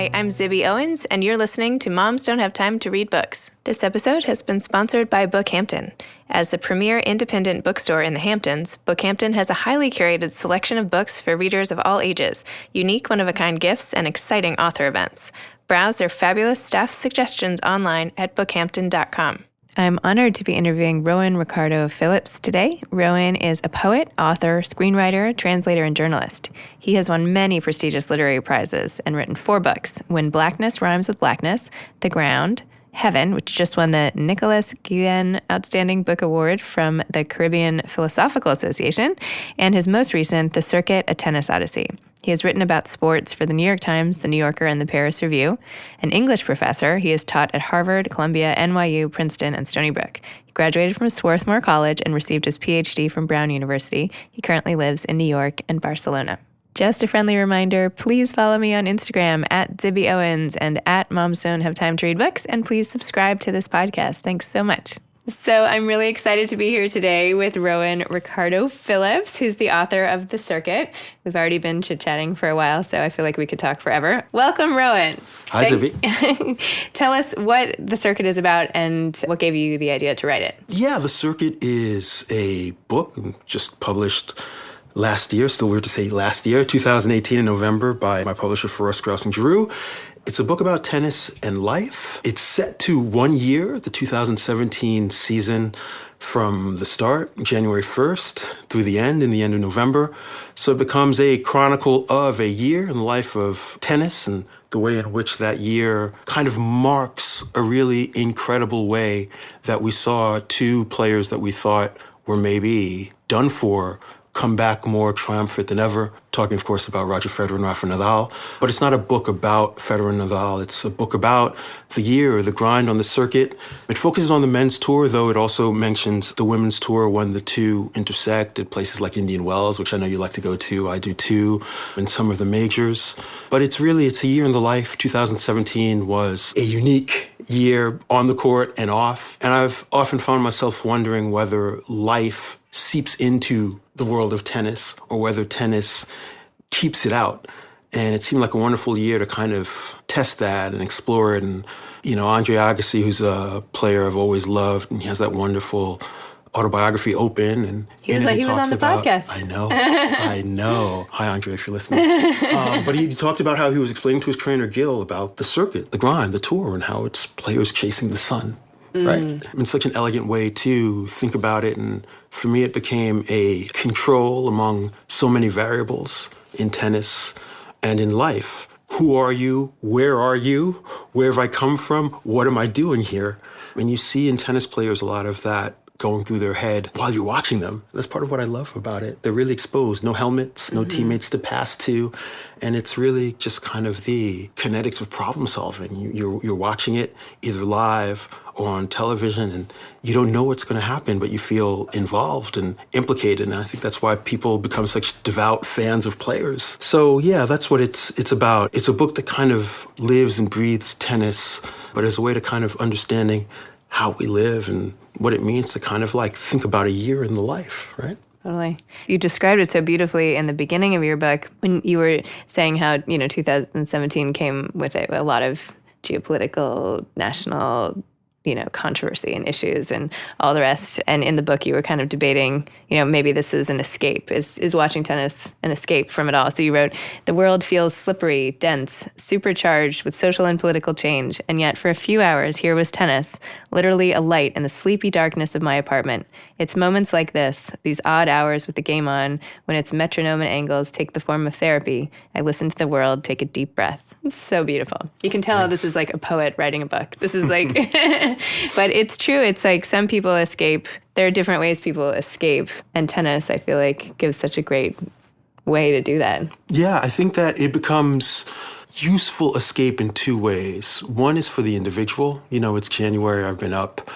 Hi, I'm Zibby Owens, and you're listening to Moms Don't Have Time to Read Books. This episode has been sponsored by Bookhampton. As the premier independent bookstore in the Hamptons, Bookhampton has a highly curated selection of books for readers of all ages, unique one-of-a-kind gifts, and exciting author events. Browse their fabulous staff suggestions online at bookhampton.com. I'm honored to be interviewing Rowan Ricardo Phillips today. Rowan is a poet, author, screenwriter, translator, and journalist. He has won many prestigious literary prizes and written 4 books: When Blackness Rhymes with Blackness, The Ground, Heaven, which just won the Nicholas Guillen Outstanding Book Award from the Caribbean Philosophical Association, and his most recent, The Circuit, A Tennis Odyssey. He has written about sports for the New York Times, the New Yorker, and the Paris Review. An English professor, he has taught at Harvard, Columbia, NYU, Princeton, and Stony Brook. He graduated from Swarthmore College and received his PhD from Brown University. He currently lives in New York and Barcelona. Just a friendly reminder, please follow me on Instagram at Zibby Owens and at Moms Don't Have Time to Read Books, and please subscribe to this podcast. Thanks so much. So I'm really excited to be here today with Rowan Ricardo Phillips, who's the author of The Circuit. We've already been chit-chatting for a while, so I feel like we could talk forever. Welcome, Rowan. Hi, Zibby. Tell us what The Circuit is about and what gave you the idea to write it. Yeah, The Circuit is a book just published last year, still weird to say last year, 2018 in November by my publisher, Forrest Grouse and Giroux. It's a book about tennis and life. It's set to 1 year, the 2017 season, from the start, January 1st, through the end, in the end of November. So it becomes a chronicle of a year in the life of tennis and the way in which that year kind of marks a really incredible way that we saw 2 players that we thought were maybe done for come back more triumphant than ever. Talking, of course, about Roger Federer and Rafa Nadal. But it's not a book about Federer and Nadal. It's a book about the year, the grind on the circuit. It focuses on the men's tour, though it also mentions the women's tour when the 2 intersect at places like Indian Wells, which I know you like to go to. I do too, and some of the majors. But it's a year in the life. 2017 was a unique year on the court and off. And I've often found myself wondering whether life seeps into the world of tennis or whether tennis keeps it out. And it seemed like a wonderful year to kind of test that and explore it. And, Andre Agassi, who's a player I've always loved, and he has that wonderful autobiography open. And he was on the podcast. I know. Hi, Andre, if you're listening. But he talked about how he was explaining to his trainer, Gil, about the circuit, the grind, the tour, and how it's players chasing the sun. Right? It's such an elegant way to think about it. And for me, it became a control among so many variables in tennis and in life. Who are you? Where are you? Where have I come from? What am I doing here? And you see in tennis players a lot of that going through their head while you're watching them. That's part of what I love about it. They're really exposed. No helmets, no teammates to pass to. And it's really just kind of the kinetics of problem solving. You're watching it either live or on television, and you don't know what's going to happen, but you feel involved and implicated. And I think that's why people become such devout fans of players. So yeah, that's what it's about. It's a book that kind of lives and breathes tennis, but as a way to kind of understanding how we live and what it means to kind of think about a year in the life, right? Totally. You described it so beautifully in the beginning of your book when you were saying how, 2017 came with it a lot of geopolitical, national, controversy and issues and all the rest. And in the book, you were kind of debating, maybe this is an escape. Is watching tennis an escape from it all? So you wrote, the world feels slippery, dense, supercharged with social and political change. And yet for a few hours, here was tennis, literally a light in the sleepy darkness of my apartment. It's moments like this, these odd hours with the game on, when its metronome and angles take the form of therapy. I listen to the world, take a deep breath. It's so beautiful. You can tell this is like a poet writing a book. This is like, but it's true. It's like some people escape. There are different ways people escape. And tennis, I feel like, gives such a great way to do that. Yeah, I think that it becomes useful escape in 2 ways. One is for the individual. It's January. I've been up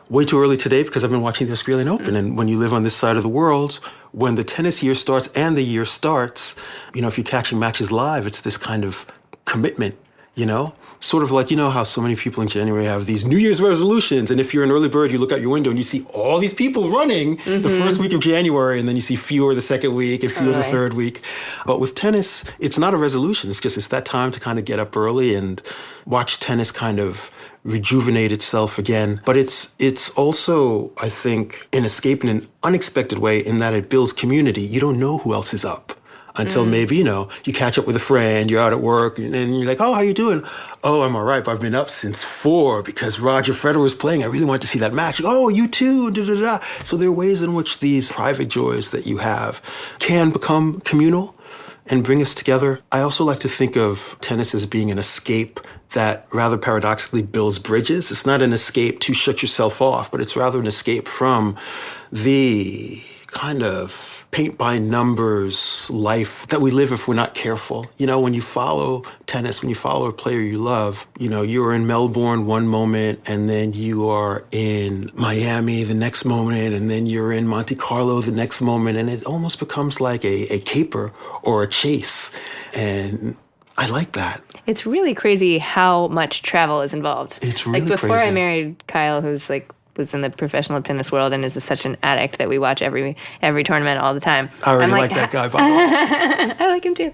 way too early today because I've been watching the Australian Open. And when you live on this side of the world, when the tennis year starts and the year starts, if you're catching matches live, it's this kind of commitment You know, sort of like, you know how so many people in January have these New Year's resolutions. And if you're an early bird, you look out your window and you see all these people running the first week of January, and then you see fewer the second week and fewer the third week. But with tennis, it's not a resolution. It's that time to kind of get up early and watch tennis kind of rejuvenate itself again. But it's also, I think, an escape in an unexpected way in that it builds community. You don't know who else is up until maybe, you know, you catch up with a friend, you're out at work, and you're like, oh, how you doing? Oh, I'm all right, but I've been up since 4 because Roger Federer was playing. I really wanted to see that match. Oh, you too, da-da-da. So there are ways in which these private joys that you have can become communal and bring us together. I also like to think of tennis as being an escape that rather paradoxically builds bridges. It's not an escape to shut yourself off, but it's rather an escape from the kind of paint-by-numbers life that we live if we're not careful. You know, when you follow tennis, when you follow a player you love, you know, you're in Melbourne one moment, and then you are in Miami the next moment, and then you're in Monte Carlo the next moment, and it almost becomes like a caper or a chase. And I like that. It's really crazy how much travel is involved. It's really like before crazy. I married Kyle, who's like was in the professional tennis world and is such an addict that we watch every tournament all the time. I already like that guy, by the way. I like him too.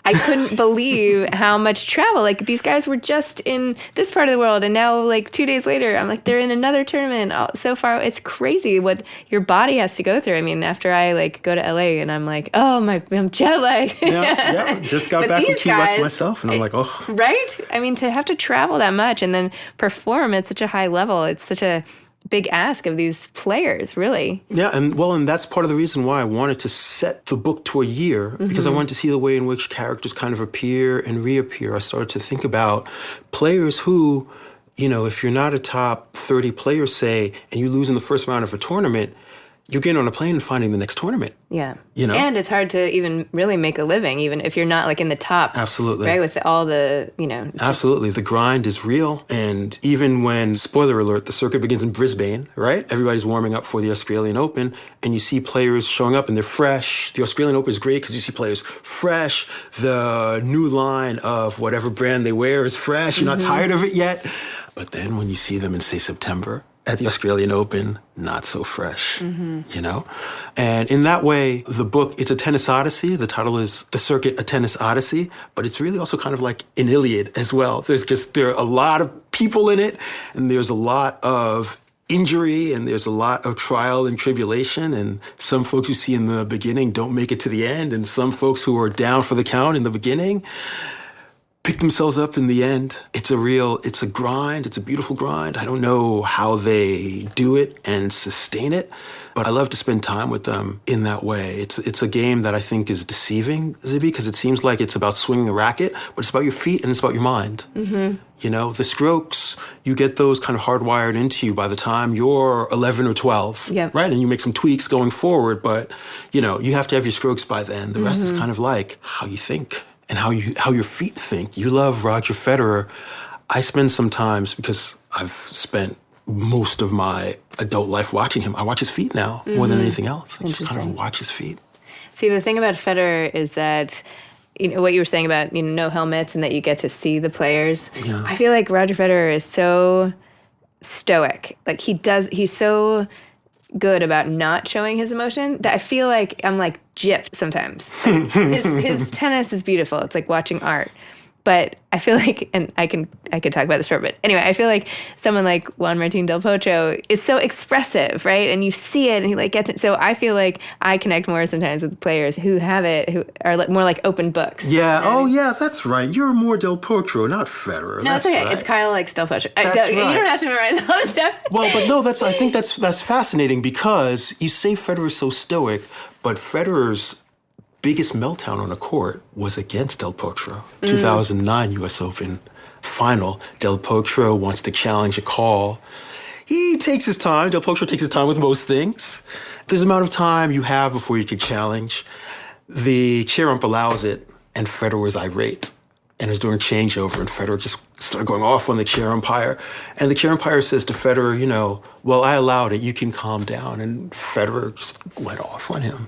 I couldn't believe how much travel. Like, these guys were just in this part of the world, and now, like, 2 days later, I'm like, they're in another tournament. Oh, so far, it's crazy what your body has to go through. I mean, after I, like, go to LA, and I'm like, oh, I'm jet lagged. Yeah. Just got back from Key West myself, and I'm like, oh. Right? I mean, to have to travel that much and then perform at such a high level, it's such a big ask of these players, really. Yeah, and that's part of the reason why I wanted to set the book to a year, because I wanted to see the way in which characters kind of appear and reappear. I started to think about players who, you know, if you're not a top 30 player, say, and you lose in the first round of a tournament, you're getting on a plane and finding the next tournament. Yeah. You know? And it's hard to even really make a living, even if you're not like in the top. Absolutely. Right, with all the, you know. Absolutely. The grind is real. And even when, spoiler alert, the circuit begins in Brisbane, right? Everybody's warming up for the Australian Open, and you see players showing up and they're fresh. The Australian Open is great because you see players fresh. The new line of whatever brand they wear is fresh. You're not tired of it yet. But then when you see them in, say, September, at the Australian Open, not so fresh, you know? And in that way, the book, it's a tennis odyssey. The title is The Circuit, A Tennis Odyssey, but it's really also kind of like an Iliad as well. There are a lot of people in it, and there's a lot of injury, and there's a lot of trial and tribulation, and some folks you see in the beginning don't make it to the end, and some folks who are down for the count in the beginning pick themselves up in the end. It's a grind. It's a beautiful grind. I don't know how they do it and sustain it, but I love to spend time with them in that way. It's a game that I think is deceiving, Zibby, because it seems like it's about swinging a racket, but it's about your feet and it's about your mind. You know, the strokes, you get those kind of hardwired into you by the time you're 11 or 12, right? And you make some tweaks going forward, but, you know, you have to have your strokes by then. The rest is kind of like how you think and how your feet think. You love Roger Federer. I spend some times, because I've spent most of my adult life watching him, I watch his feet now more than anything else. I just kind of watch his feet. See, the thing about Federer is that, you know, what you were saying about, you know, no helmets and that you get to see the players. Yeah. I feel like Roger Federer is so stoic. Like, he's so good about not showing his emotion that I feel like I'm like gypped sometimes. His tennis is beautiful. It's like watching art. But I feel like, and I could talk about this for a bit. Anyway, I feel like someone like Juan Martín del Potro is so expressive, right? And you see it, and he like gets it. So I feel like I connect more sometimes with players who have it, who are like more like open books. Yeah. Oh, yeah. That's right. You're more del Potro, not Federer. No, that's it's okay. Right. It's Kyle likes del Potro. That's right. You don't have to memorize all this stuff. Well, but no, I think that's fascinating, because you say Federer's so stoic, but Federer's biggest meltdown on a court was against Del Potro. 2009 U.S. Open final. Del Potro wants to challenge a call. He takes his time. Del Potro takes his time with most things. There's an amount of time you have before you can challenge. The chair ump allows it, and Federer is irate. and it was during changeover, and Federer just started going off on the chair umpire. And the chair umpire says to Federer, well, I allowed it, you can calm down. And Federer just went off on him.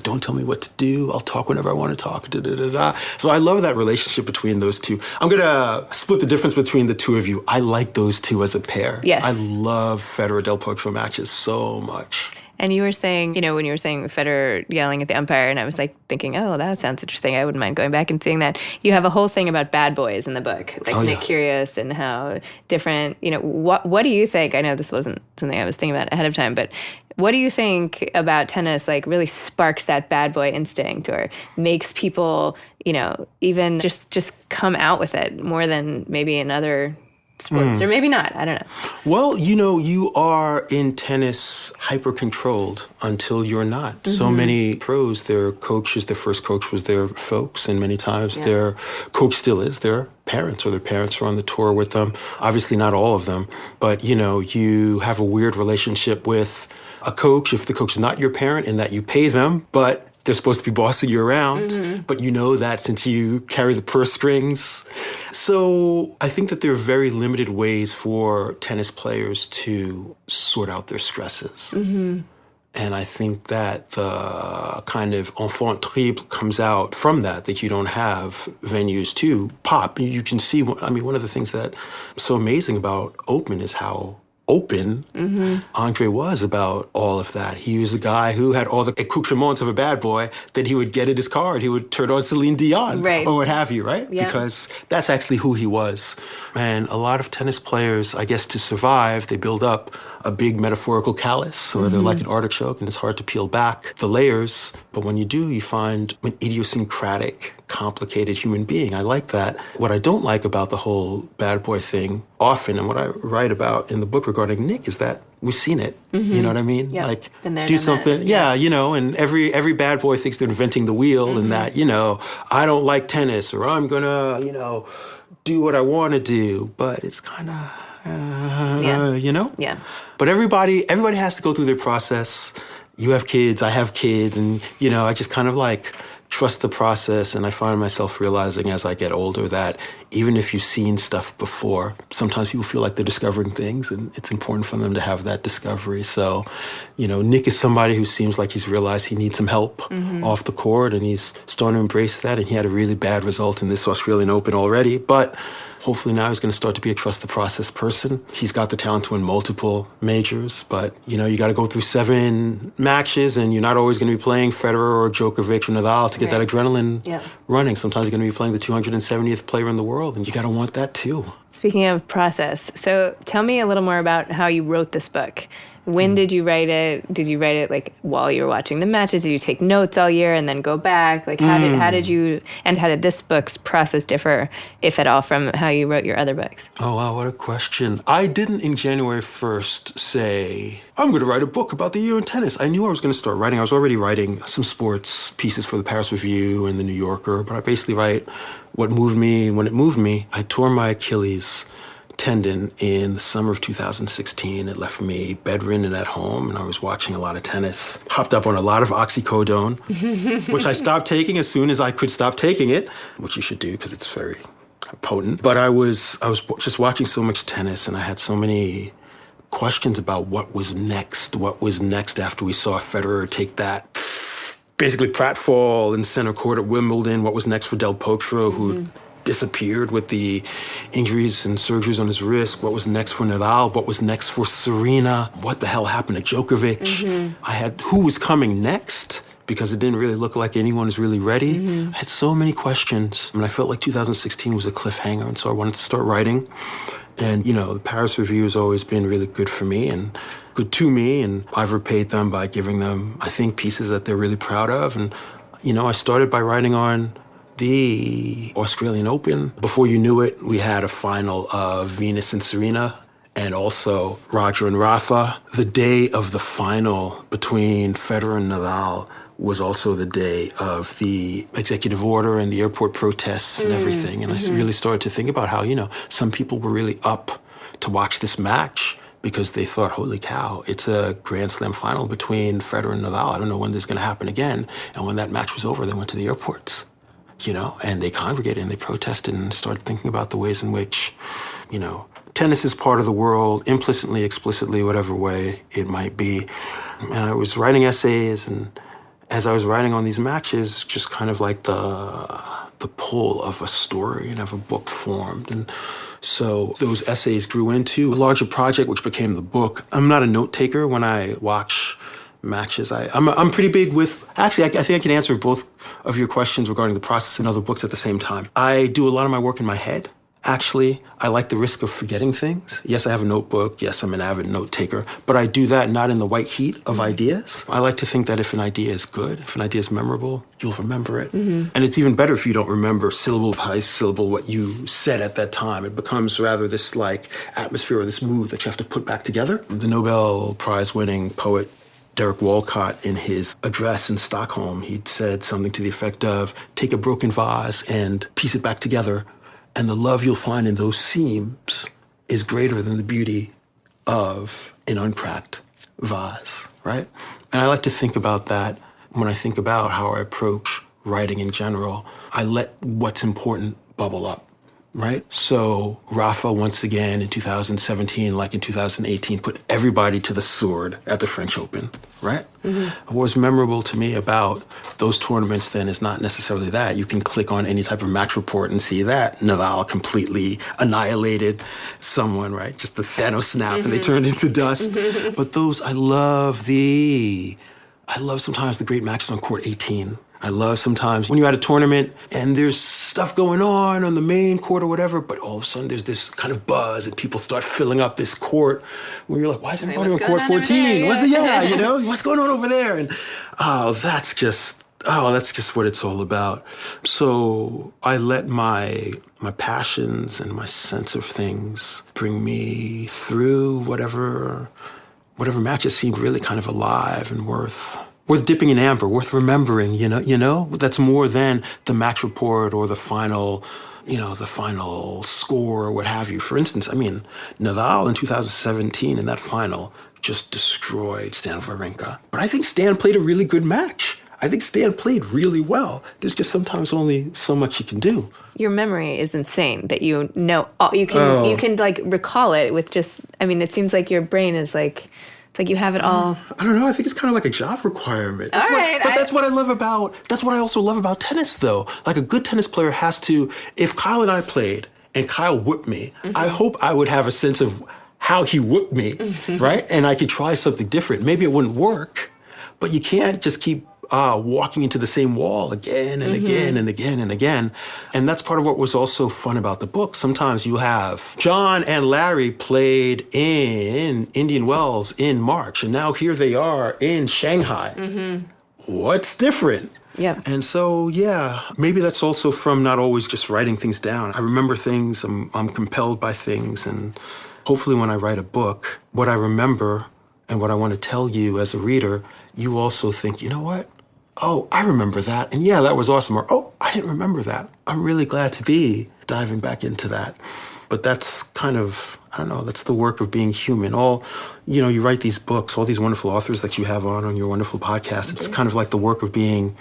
Don't tell me what to do, I'll talk whenever I want to talk, da-da-da-da. So I love that relationship between those two. I'm going to split the difference between the two of you. I like those two as a pair. Yes. I love Federer-Del Potro matches so much. And you were saying, when you were saying Federer yelling at the umpire, and I was thinking, oh, that sounds interesting. I wouldn't mind going back and seeing that. You have a whole thing about bad boys in the book, Nick Kyrgios and how different, what do you think? I know this wasn't something I was thinking about ahead of time, but what do you think about tennis, really sparks that bad boy instinct or makes people, even just come out with it more than maybe in other sports, or maybe not. I don't know. Well, you are in tennis hyper-controlled until you're not. Mm-hmm. So many pros, their first coach was their folks, and many times their coach still is their parents, or their parents are on the tour with them. Obviously not all of them, but, you have a weird relationship with a coach if the coach is not your parent, in that you pay them, but they're supposed to be bossing you around, but you know that since you carry the purse strings. So I think that there are very limited ways for tennis players to sort out their stresses. Mm-hmm. And I think that the kind of enfant terrible comes out from that you don't have venues to pop. You can see, one of the things that's so amazing about Open is how open Andre was about all of that. He was a guy who had all the accoutrements of a bad boy. Then he would get at his card. He would turn on Celine Dion or what have you, right? Yeah. Because that's actually who he was. And a lot of tennis players, I guess, to survive, they build up a big metaphorical callus, or they're like an artichoke, and it's hard to peel back the layers. But when you do, you find an idiosyncratic, complicated human being. I like that. What I don't like about the whole bad boy thing often, and what I write about in the book regarding Nick, is that we've seen it. Mm-hmm. You know what I mean? Yep. Do something. Yeah, and every bad boy thinks they're inventing the wheel, and that, I don't like tennis, or I'm gonna, do what I want to do. But it's kind of, Yeah. But everybody has to go through their process. You have kids, I have kids, and, I just kind of trust the process. And I find myself realizing as I get older that even if you've seen stuff before, sometimes people feel like they're discovering things, and it's important for them to have that discovery. So, Nick is somebody who seems like he's realized he needs some help off the court, and he's starting to embrace that. And he had a really bad result in this Australian Open already, but hopefully now he's going to start to be a trust the process person. He's got the talent to win multiple majors, but, you got to go through 7 matches, and you're not always going to be playing Federer or Djokovic or Nadal to get that adrenaline running. Sometimes you're going to be playing the 270th player in the world, and you got to want that too. Speaking of process, so tell me a little more about how you wrote this book. When did you write it? Did you write it while you were watching the matches? Did you take notes all year and then go back? How did this book's process differ, if at all, from how you wrote your other books? Oh, wow, what a question. I didn't in January 1st say, I'm going to write a book about the year in tennis. I knew I was going to start writing. I was already writing some sports pieces for the Paris Review and the New Yorker, but I basically write what moved me when it moved me. I tore my Achilles tendon in the summer of 2016. It left me bedridden at home, and I was watching a lot of tennis. Hopped up on a lot of oxycodone, which I stopped taking as soon as I could stop taking it, which you should do because it's very potent. But I was just watching so much tennis, and I had so many questions about what was next after we saw Federer take that basically pratfall in center court at Wimbledon. What was next for Del Potro, who disappeared with the injuries and surgeries on his wrist? What was next for Nadal? What was next for Serena? What the hell happened to Djokovic? I had who was coming next, because it didn't really look like anyone was really ready. I had so many questions. I felt like 2016 was a cliffhanger, and so I wanted to start writing. And, the Paris Review has always been really good for me and good to me, and I've repaid them by giving them, I think, pieces that they're really proud of. And, I started by writing on the Australian Open. Before you knew it, we had a final of Venus and Serena, and also Roger and Rafa. The day of the final between Federer and Nadal was also the day of the executive order and the airport protests and everything. And I really started to think about how, some people were really up to watch this match because they thought, holy cow, it's a Grand Slam final between Federer and Nadal. I don't know when this is going to happen again. And when that match was over, they went to the airports. and they congregated and they protested and started thinking about the ways in which, tennis is part of the world, implicitly, explicitly, whatever way it might be. And I was writing essays, and as I was writing on these matches, just kind of like the pull of a story and of a book formed. And so those essays grew into a larger project, which became the book. I'm not a note taker when I watch matches. I'm pretty big with, actually, I think I can answer both of your questions regarding the process and other books at the same time. I do a lot of my work in my head. Actually, I like the risk of forgetting things. Yes, I have a notebook. Yes, I'm an avid note taker. But I do that not in the white heat of ideas. I like to think that if an idea is good, if an idea is memorable, you'll remember it. And it's even better if you don't remember syllable by syllable what you said at that time. It becomes rather this like atmosphere or this mood that you have to put back together. The Nobel Prize-winning poet Derek Walcott, in his address in Stockholm, he'd said something to the effect of, take a broken vase and piece it back together, and the love you'll find in those seams is greater than the beauty of an uncracked vase, right? And I like to think about that when I think about how I approach writing in general. I let what's important bubble up. Right? So Rafa, once again, in 2017, like in 2018, put everybody to the sword at the French Open, right? What was memorable to me about those tournaments then is not necessarily that. You can click on any type of match report and see that Nadal completely annihilated someone, right? Just the Thanos snap and they turned into dust. But those, I love sometimes the great matches on court 18. I love sometimes when you're at a tournament and there's stuff going on the main court or whatever, but all of a sudden there's this kind of buzz and people start filling up this court where you're like, why is everybody on court 14? What's going on over there? And that's just what it's all about. So I let my passions and my sense of things bring me through whatever matches seemed really kind of alive and worth dipping in amber, worth remembering, that's more than the match report or the final score or what have you. For instance, Nadal in 2017 in that final just destroyed Stan Wawrinka. But I think Stan played a really good match. I think Stan played really well. There's just sometimes only so much you can do. Your memory is insane that you can like recall it with just, it seems like your brain is like, it's like you have it all. I don't know. I think it's kind of like a job requirement. That's what I also love about tennis, though. Like a good tennis player has to, if Kyle and I played and Kyle whipped me, I hope I would have a sense of how he whipped me, right? And I could try something different. Maybe it wouldn't work, but you can't just keep walking into the same wall again and again and again and again. And that's part of what was also fun about the book. Sometimes you have John and Larry played in Indian Wells in March, and now here they are in Shanghai. What's different? Yeah. And so, maybe that's also from not always just writing things down. I remember things, I'm compelled by things, and hopefully when I write a book, what I remember and what I want to tell you as a reader, you also think, you know what? Oh, I remember that. And that was awesome. Or, oh, I didn't remember that. I'm really glad to be diving back into that. But that's kind of, that's the work of being human. You write these books, all these wonderful authors that you have on your wonderful podcast. It's kind of like the work of being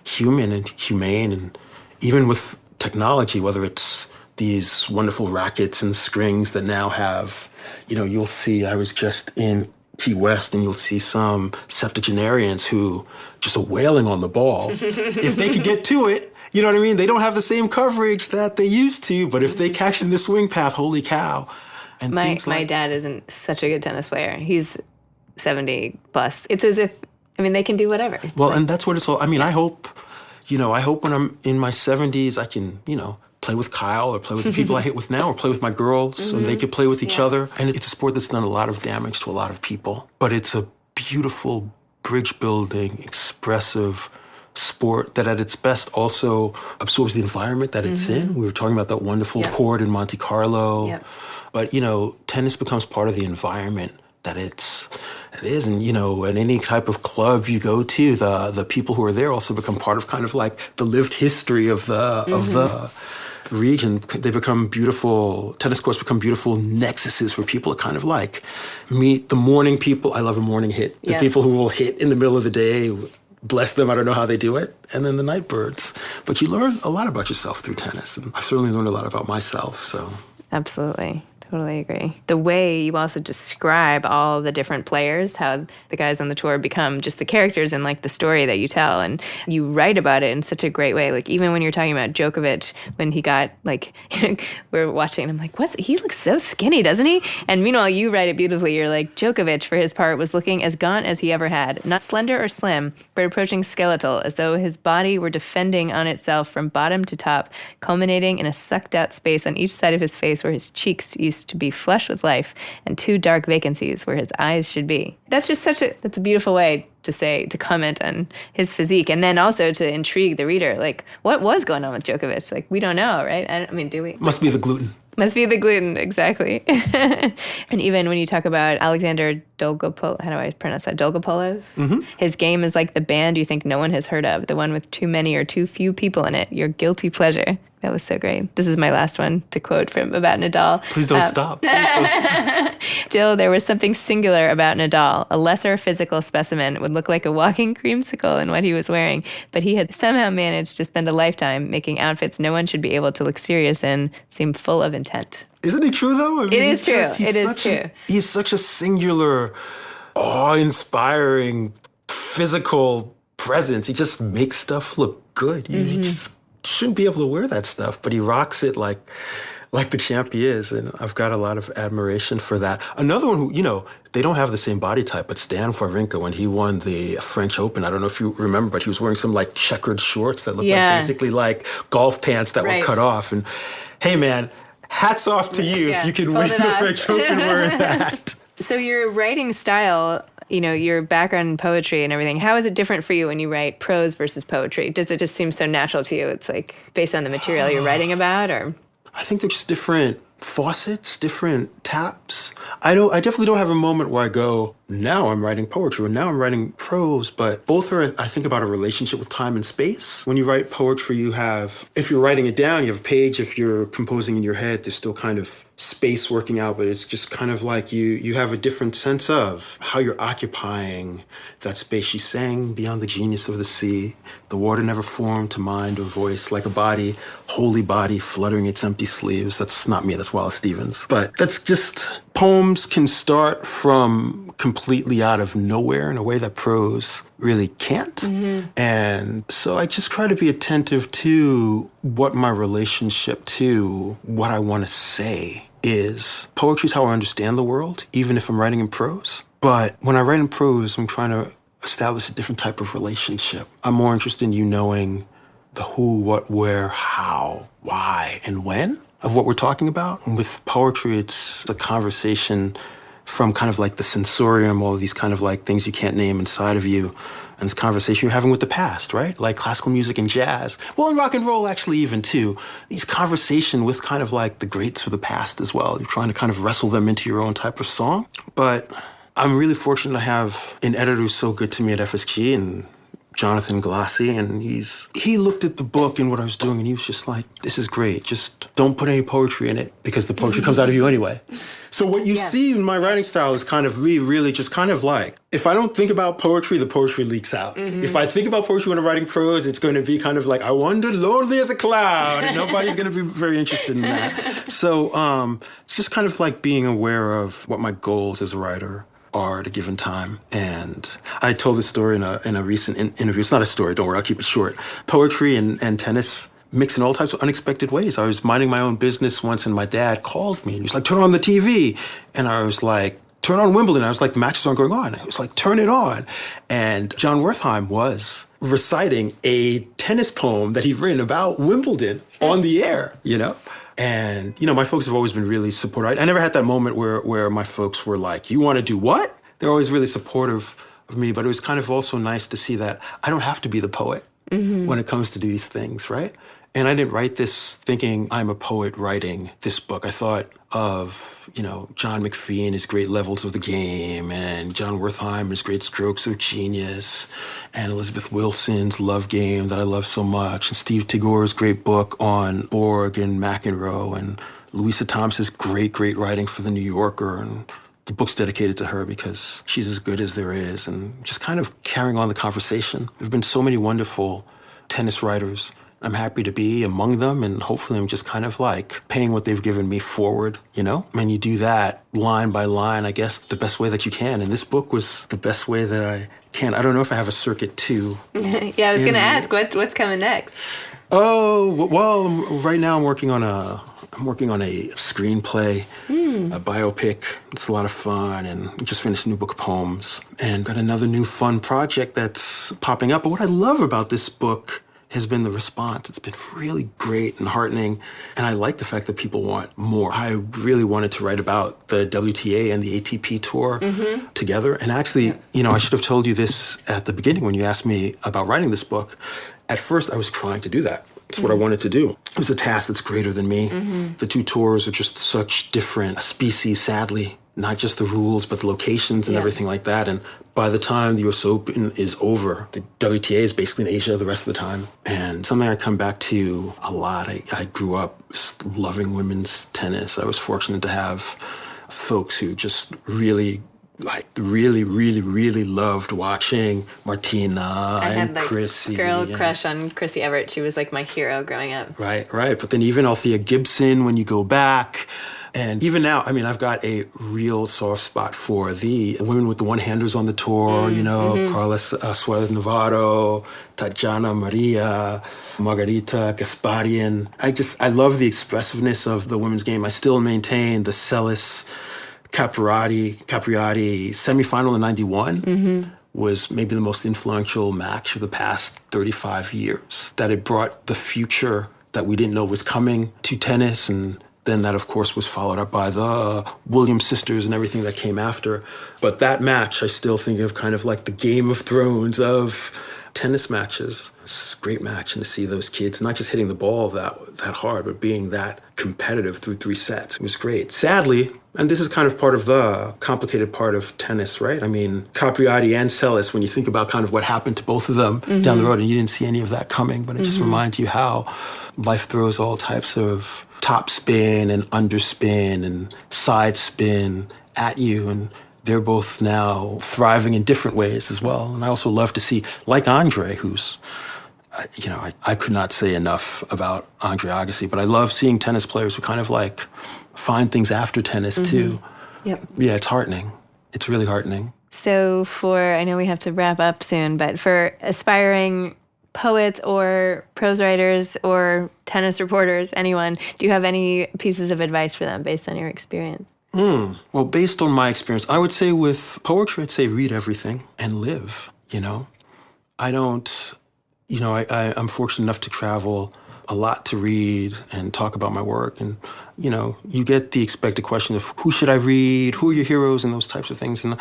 human and humane. And even with technology, whether it's these wonderful rackets and strings that now have, you'll see, I was just in Key West, and you'll see some septuagenarians who just are wailing on the ball. If they could get to it, you know what I mean? They don't have the same coverage that they used to, but if they catch in the swing path, holy cow. And my dad isn't such a good tennis player. He's 70 plus. It's as if, they can do whatever. And that's what it's all, I hope when I'm in my 70s, I can, play with Kyle or play with the people I hit with now or play with my girls and they could play with each other. And it's a sport that's done a lot of damage to a lot of people. But it's a beautiful, bridge-building, expressive sport that at its best also absorbs the environment that it's in. We were talking about that wonderful court in Monte Carlo. Yep. But, tennis becomes part of the environment that it is. And, at any type of club you go to, the people who are there also become part of kind of like the lived history of the region. They become beautiful, tennis courts become beautiful nexuses for people to kind of like meet the morning people. I love a morning hit. The people who will hit in the middle of the day bless them, I don't know how they do it. And then the Nightbirds. But you learn a lot about yourself through tennis. And I've certainly learned a lot about myself, so. Absolutely. Totally agree. The way you also describe all the different players, how the guys on the tour become just the characters in like the story that you tell, and you write about it in such a great way. Like even when you're talking about Djokovic, when he got like, we're watching and I'm like, he looks so skinny, doesn't he? And meanwhile, you write it beautifully. You're like, Djokovic, for his part, was looking as gaunt as he ever had, not slender or slim, but approaching skeletal, as though his body were defending on itself from bottom to top, culminating in a sucked out space on each side of his face where his cheeks used to be flush with life and two dark vacancies where his eyes should be. That's just that's a beautiful way to comment on his physique, and then also to intrigue the reader. Like, what was going on with Djokovic? Like, we don't know, right? I mean, do we? Must be the gluten. Must be the gluten, exactly. And even when you talk about Alexander Dolgopolov, how do I pronounce that? Dolgopolov? Mm-hmm. His game is like the band you think no one has heard of, the one with too many or too few people in it, your guilty pleasure. That was so great. This is my last one to quote about Nadal. Please don't stop. Please don't stop. Still, there was something singular about Nadal. A lesser physical specimen would look like a walking creamsicle in what he was wearing, but he had somehow managed to spend a lifetime making outfits no one should be able to look serious in seem full of intent. Isn't it true, though? I mean, it is true. It is true. He's such a singular, awe-inspiring, physical presence. He just makes stuff look good. You just shouldn't be able to wear that stuff, but he rocks it like the champ he is, and I've got a lot of admiration for that. Another one who, they don't have the same body type, but Stan Wawrinka, when he won the French Open, I don't know if you remember, but he was wearing some like checkered shorts that looked like basically like golf pants that were cut off. And hey, man, hats off to you if you can win the French Open wearing that. So your writing style, your background in poetry and everything, how is it different for you when you write prose versus poetry? Does it just seem so natural to you? It's like based on the material you're writing about, or? I think they're just different faucets, different taps. I definitely don't have a moment where I go, now I'm writing poetry or now I'm writing prose, but both are, I think, about a relationship with time and space. When you write poetry, if you're writing it down, you have a page. If you're composing in your head, there's still kind of space working out, but it's just kind of like you have a different sense of how you're occupying that space. She sang beyond the genius of the sea. The water never formed to mind or voice, like a body, holy body, fluttering its empty sleeves. That's not me, that's Wallace Stevens. But that's just, poems can start from completely out of nowhere in a way that prose really can't. Mm-hmm. And so I just try to be attentive to what my relationship to what I want to say is. Poetry is how I understand the world, even if I'm writing in prose. But when I write in prose, I'm trying to establish a different type of relationship. I'm more interested in you knowing the who, what, where, how, why, and when of what we're talking about. And with poetry, it's a conversation from kind of like the sensorium, all of these kind of like things you can't name inside of you, and this conversation you're having with the past, right? Like classical music and jazz. Well, and rock and roll actually even too. These conversation with kind of like the greats of the past as well. You're trying to kind of wrestle them into your own type of song. But I'm really fortunate to have an editor who's so good to me at FSG, and Jonathan Galassi, and he looked at the book and what I was doing, and he was just like, this is great. Just don't put any poetry in it, because the poetry comes out of you anyway. So what you see in my writing style is kind of really just kind of like, if I don't think about poetry, the poetry leaks out. Mm-hmm. If I think about poetry when I'm writing prose, it's going to be kind of like, I wander lonely as a cloud, and nobody's going to be very interested in that. So it's just kind of like being aware of what my goals as a writer are at a given time. And I told this story in a recent interview. It's not a story, don't worry, I'll keep it short. Poetry and tennis mix in all types of unexpected ways. I was minding my own business once, and my dad called me, and he was like, turn on the TV. And I was like, turn on Wimbledon. I was like, the matches aren't going on. He was like, turn it on. And John Wertheim was reciting a tennis poem that he'd written about Wimbledon on the air, And, my folks have always been really supportive. I never had that moment where my folks were like, you want to do what? They're always really supportive of me, but it was kind of also nice to see that I don't have to be the poet when it comes to these things, right? And I didn't write this thinking I'm a poet writing this book. I thought of, John McPhee and his great levels of the game, and John Wertheim and his great strokes of genius, and Elizabeth Wilson's Love Game that I love so much, and Steve Tagore's great book on Borg and McEnroe, and Louisa Thompson's great writing for The New Yorker, and the book's dedicated to her because she's as good as there is, and just kind of carrying on the conversation. There have been so many wonderful tennis writers. I'm happy to be among them, and hopefully I'm just kind of like paying what they've given me forward, you know? And you do that line by line, I guess, the best way that you can. And this book was the best way that I can. I don't know if I have a circuit two. Yeah, I was going to ask, what's coming next? Oh, well, right now I'm working on a screenplay, a biopic. It's a lot of fun, and just finished a new book of poems. And got another new fun project that's popping up. But what I love about this book has been the response. It's been really great and heartening, and I like the fact that people want more. I really wanted to write about the WTA and the ATP tour together, and actually, I should have told you this at the beginning when you asked me about writing this book. At first, I was trying to do that. It's what I wanted to do. It was a task that's greater than me. The two tours are just such different species, sadly, not just the rules, but the locations and everything like that. And by the time the US Open is over, the WTA is basically in Asia the rest of the time. And something I come back to a lot. I grew up loving women's tennis. I was fortunate to have folks who just really loved watching Martina and Chrissy. I had crush on Chrissy Everett. She was like my hero growing up. Right. But then even Althea Gibson, when you go back, and even now, I mean, I've got a real soft spot for the women with the one-handers on the tour, Carla Suarez Navarro, Tatjana Maria, Margarita Gasparian. I love the expressiveness of the women's game. I still maintain the Celis Capriati semifinal in 91 was maybe the most influential match of the past 35 years. That it brought the future that we didn't know was coming to tennis, and then that, of course, was followed up by the Williams sisters and everything that came after. But that match, I still think of kind of like the Game of Thrones of tennis matches. It's a great match, and to see those kids not just hitting the ball that hard, but being that competitive through 3 sets. It was great. Sadly, and this is kind of part of the complicated part of tennis, right? I mean, Capriati and Celis, when you think about kind of what happened to both of them down the road, and you didn't see any of that coming, but it just reminds you how life throws all types of top spin and underspin and side spin at you, and they're both now thriving in different ways as well. And I also love to see, like Andre, who's, I could not say enough about Andre Agassi, but I love seeing tennis players who kind of like find things after tennis too. Yep. Yeah, it's heartening. It's really heartening. So I know we have to wrap up soon, but for aspiring poets or prose writers or tennis reporters, anyone, do you have any pieces of advice for them based on your experience? Well, based on my experience, I would say with poetry, I'd say read everything and live, I don't, I'm fortunate enough to travel a lot to read and talk about my work. And, you get the expected question of who should I read? Who are your heroes? And those types of things. And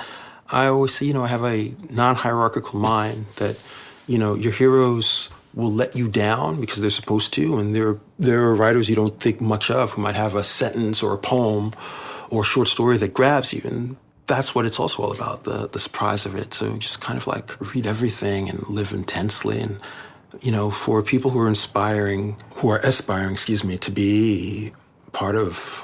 I always say, I have a non-hierarchical mind that, your heroes will let you down because they're supposed to. And there are writers you don't think much of who might have a sentence or a poem or a short story that grabs you. And that's what it's also all about, the surprise of it. So just kind of like read everything and live intensely. And, for people who are aspiring, to be part of,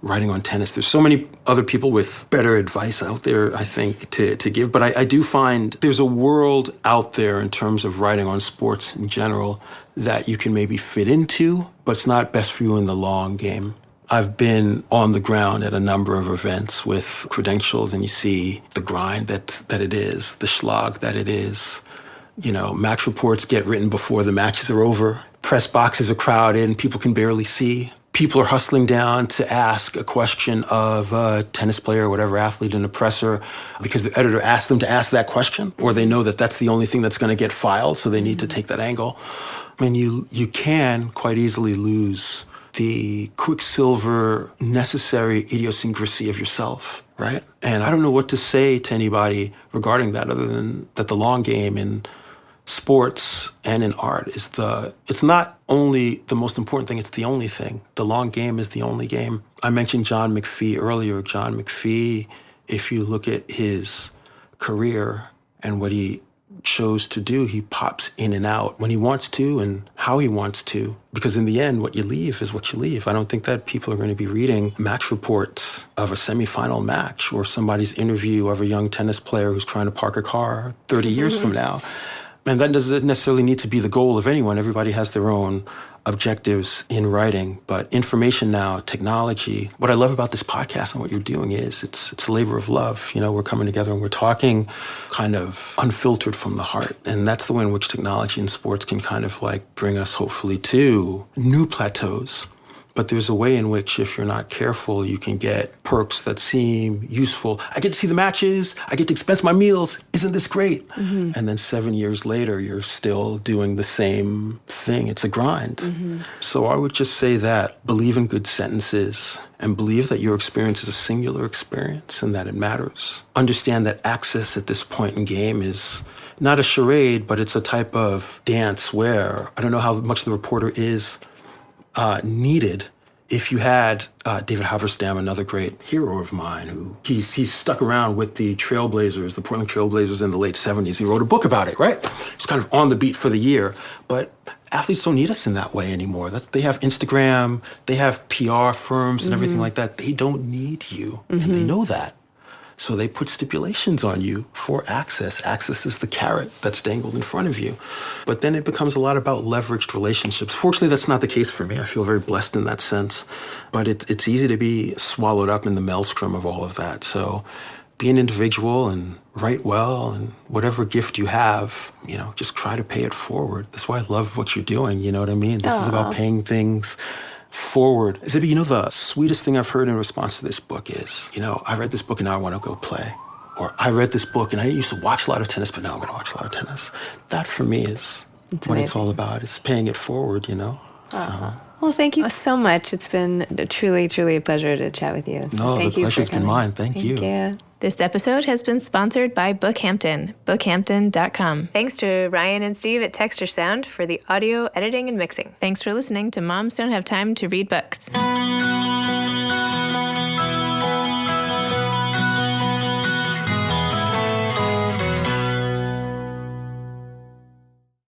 writing on tennis, there's so many other people with better advice out there, I think, to give. But I do find there's a world out there in terms of writing on sports in general that you can maybe fit into, but it's not best for you in the long game. I've been on the ground at a number of events with credentials, and you see the grind that it is, the schlag that it is. Match reports get written before the matches are over. Press boxes are crowded and people can barely see. People are hustling down to ask a question of a tennis player or whatever athlete in a presser because the editor asked them to ask that question, or they know that that's the only thing that's going to get filed, so they need to take that angle. I mean, you can quite easily lose the quicksilver necessary idiosyncrasy of yourself, right? And I don't know what to say to anybody regarding that other than that the long game in sports and in art it's not only the most important thing, it's the only thing. The long game is the only game. I mentioned John McPhee earlier. John McPhee, if you look at his career and what he chose to do, he pops in and out when he wants to and how he wants to. Because in the end, what you leave is what you leave. I don't think that people are going to be reading match reports of a semifinal match or somebody's interview of a young tennis player who's trying to park a car 30 years from now. And that doesn't necessarily need to be the goal of anyone. Everybody has their own objectives in writing. But information now, technology, what I love about this podcast and what you're doing is it's a labor of love. You know, we're coming together and we're talking kind of unfiltered from the heart. And that's the way in which technology and sports can kind of like bring us hopefully to new plateaus. But there's a way in which, if you're not careful, you can get perks that seem useful. I get to see the matches. I get to expense my meals. Isn't this great? Mm-hmm. And then 7 years later, you're still doing the same thing. It's a grind. Mm-hmm. So I would just say that believe in good sentences and believe that your experience is a singular experience and that it matters. Understand that access at this point in game is not a charade, but it's a type of dance where I don't know how much the reporter is needed. If you had David Halberstam, another great hero of mine, who he's stuck around with the Trailblazers, the Portland Trailblazers in the late 70s. He wrote a book about it, right? He's kind of on the beat for the year. But athletes don't need us in that way anymore. They have Instagram, they have PR firms and everything like that. They don't need you, and they know that. So they put stipulations on you for access. Access is the carrot that's dangled in front of you. But then it becomes a lot about leveraged relationships. Fortunately, that's not the case for me. I feel very blessed in that sense. But it's easy to be swallowed up in the maelstrom of all of that. So be an individual and write well, and whatever gift you have, you know, just try to pay it forward. That's why I love what you're doing, you know what I mean? This is about paying things forward. Zibby, you know, the sweetest thing I've heard in response to this book is, you know, I read this book and now I want to go play. Or I read this book and I used to watch a lot of tennis, but now I'm going to watch a lot of tennis. That for me is what it's all about. It's paying it forward, you know? So. Well, thank you so much. It's been truly, truly a pleasure to chat with you. So the pleasure's been mine. Thank you. This episode has been sponsored by Bookhampton, bookhampton.com. Thanks to Ryan and Steve at Texture Sound for the audio editing and mixing. Thanks for listening to Moms Don't Have Time to Read Books.